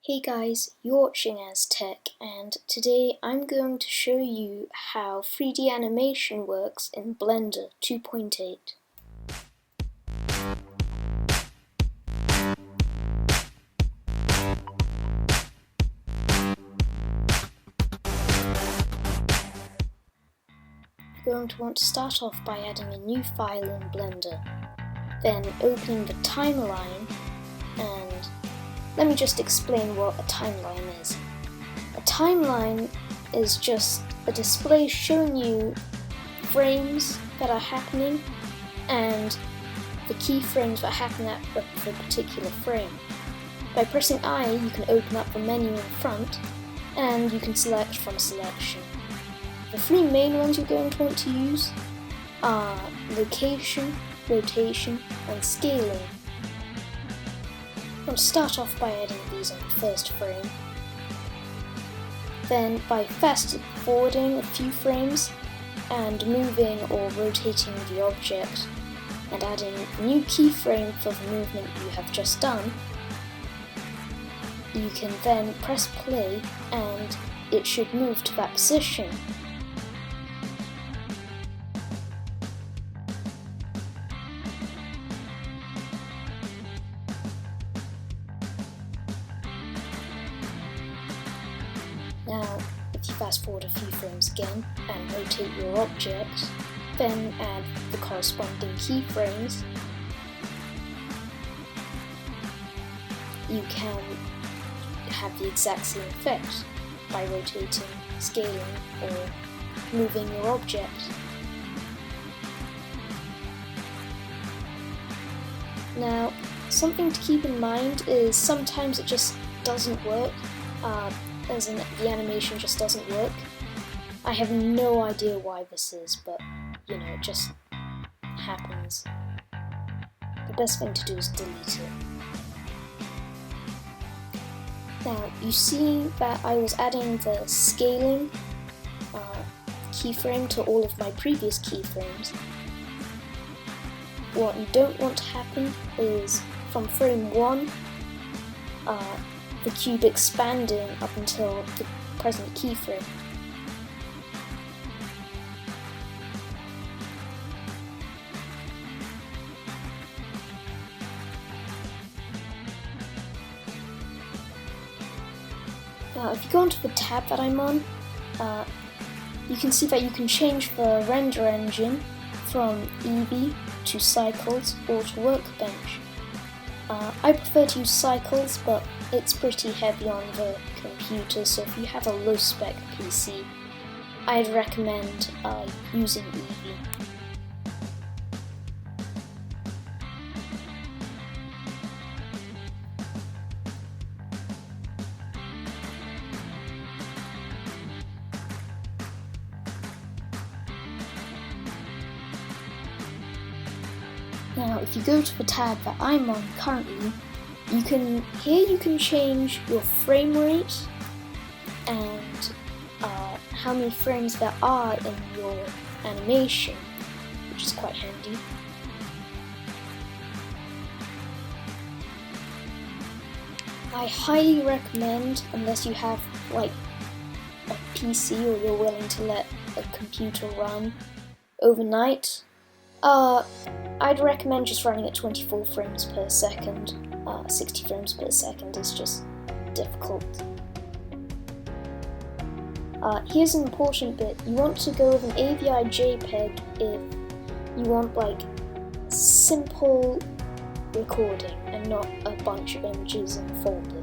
Hey guys, you're watching As Tech, and today I'm going to show you how 3D animation works in Blender 2.8. You're going to want to start off by adding a new file in Blender, then opening the timeline, and let me just explain what a timeline is. A timeline is just a display showing you frames that are happening and the keyframes that happen at the particular frame. By pressing I, you can open up the menu in front and you can select from a selection. The three main ones you're going to want to use are location, rotation, and scaling. I'm going to start off by adding these on the first frame. Then by fast forwarding a few frames and moving or rotating the object and adding a new keyframe for the movement you have just done, you can then press play and it should move to that position. Now, if you fast forward a few frames again and rotate your object, then add the corresponding keyframes, you can have the exact same effect by rotating, scaling, or moving your object. Now, something to keep in mind is sometimes it just doesn't work. As in, the animation just doesn't work. I have no idea why this is, but it just happens. The best thing to do is delete it. Now, you see that I was adding the scaling keyframe to all of my previous keyframes. What you don't want to happen is from frame 1, the cube expanding up until the present keyframe. Now, if you go onto the tab that I'm on, you can see that you can change the render engine from Eevee to Cycles or to Workbench. I prefer to use Cycles, but it's pretty heavy on the computer, so if you have a low spec PC, I'd recommend using Eevee. Now, if you go to the tab that I'm on currently, you can change your frame rate and how many frames there are in your animation, which is quite handy. I highly recommend, unless you have like a PC or you're willing to let a computer run overnight, I'd recommend just running at 24 frames per second. 60 frames per second is just difficult. Here's an important bit. You want to go with an AVI JPEG if you want like simple recording and not a bunch of images in a folder.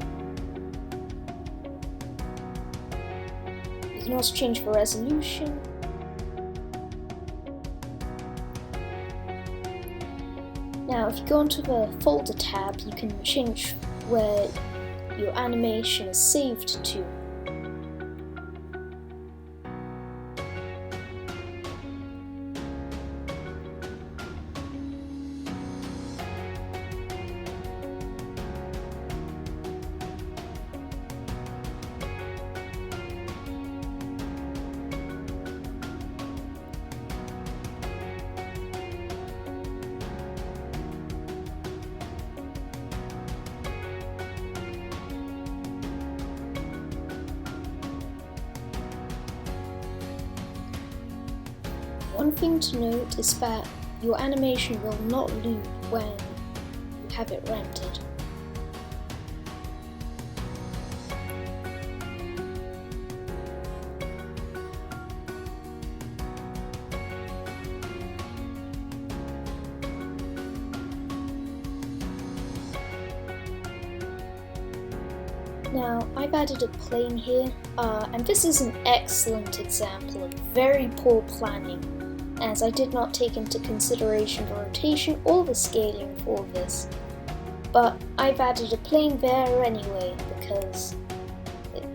You can also change the resolution. Now, if you go onto the folder tab, you can change where your animation is saved to. one thing to note is that your animation will not loop when you have it rendered. Now, I've added a plane here, and this is an excellent example of very poor planning, as I did not take into consideration the rotation or the scaling for this. But I've added a plane there anyway, because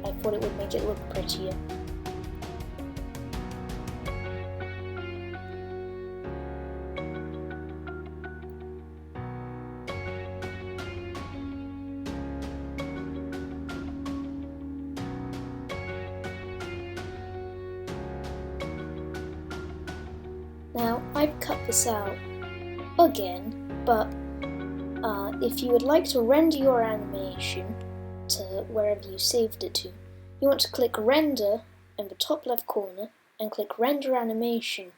I thought it would make it look prettier. Now, I've cut this out again, but if you would like to render your animation to wherever you saved it to, you want to click Render in the top left corner and click Render Animation.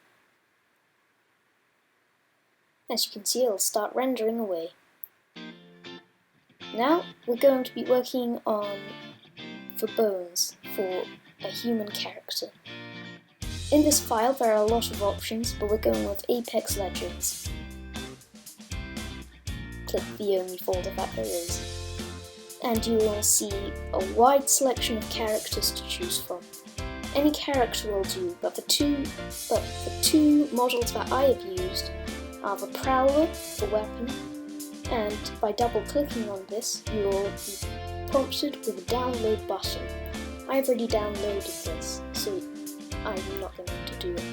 As you can see, it'll start rendering away. Now, we're going to be working on the bones for a human character. In this file there are a lot of options, but we're going with Apex Legends. Click the only folder that there is. And you will see a wide selection of characters to choose from. Any character will do, but the two models that I have used are the Prowler, the weapon, and by double clicking on this you will be prompted with a download button. I've already downloaded this, so I'm not going to do it.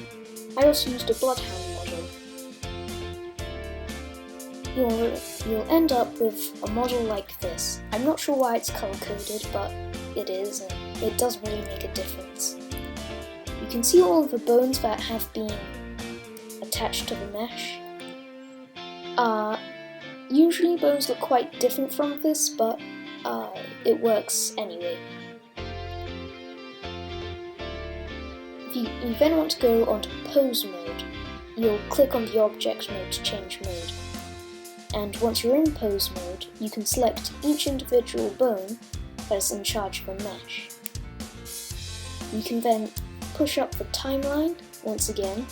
I also used a Bloodhound model. You'll end up with a model like this. I'm not sure why it's color-coded, but it is, and it doesn't really make a difference. You can see all of the bones that have been attached to the mesh. Usually bones look quite different from this, but it works anyway. If you then want to go onto pose mode, you'll click on the object mode to change mode. And once you're in pose mode, you can select each individual bone that is in charge of a mesh. You can then push up the timeline once again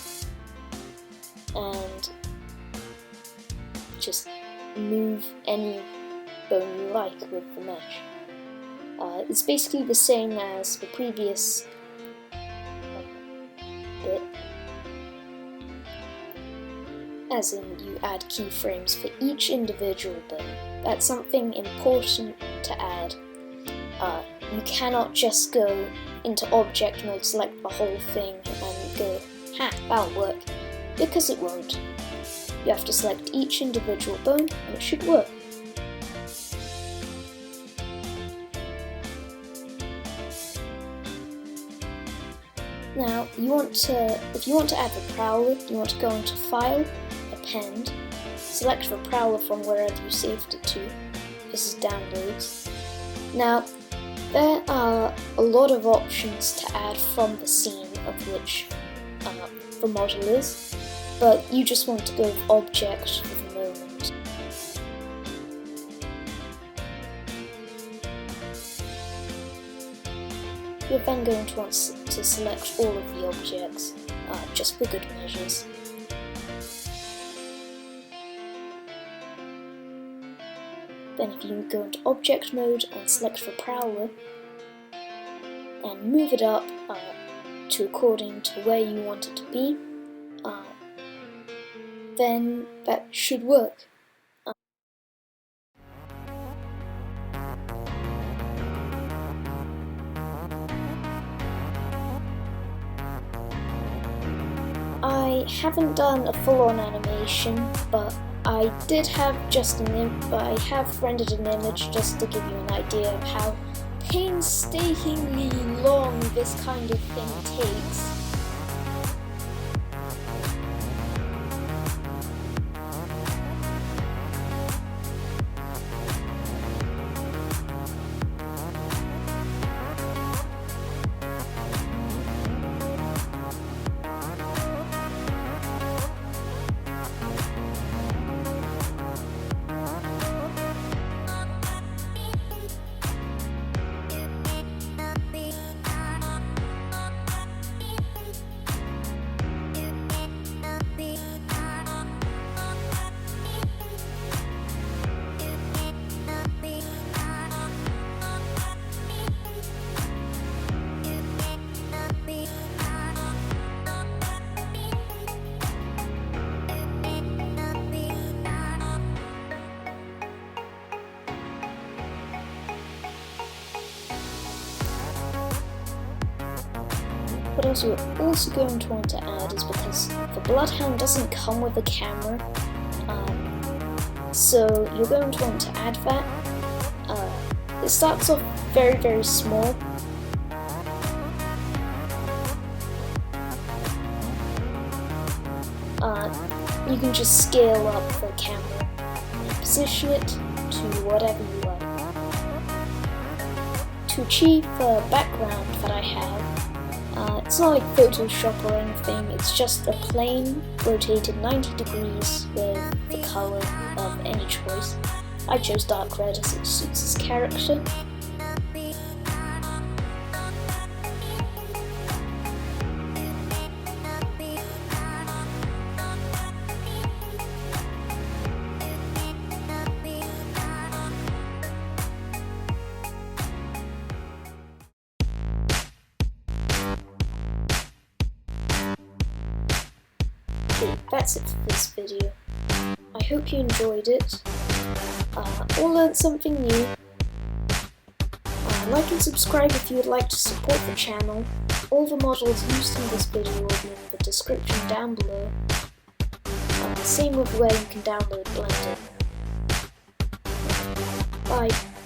and just move any bone you like with the mesh. It's basically the same as the previous bit, as in you add keyframes for each individual bone. That's something important to add. You cannot just go into object mode, select the whole thing and go, ha, that'll work, because it won't. You have to select each individual bone and it should work. Now, if you want to add the Prowler, you want to go into File, Append, select the Prowler from wherever you saved it to. This is Downloads. Now, there are a lot of options to add from the scene of which the model is, but you just want to go with Object for the moment. You're then going to want to select all of the objects, just for good measures. Then if you go into object mode and select the Prowler, and move it up to according to where you want it to be, then that should work. I haven't done a full-on animation, but I have rendered an image just to give you an idea of how painstakingly long this kind of thing takes. What else you're also going to want to add is, because the Bloodhound doesn't come with a camera, so you're going to want to add that. It starts off very, very small. You can just scale up the camera and position it to whatever you like. To achieve the background that I have, it's not like Photoshop or anything, it's just a plane rotated 90 degrees with the color of any choice. I chose dark red as it suits his character. Okay, that's it for this video. I hope you enjoyed it, or learned something new. Like and subscribe if you would like to support the channel. All the models used in this video will be in the description down below. Same with where you can download Blender. Bye.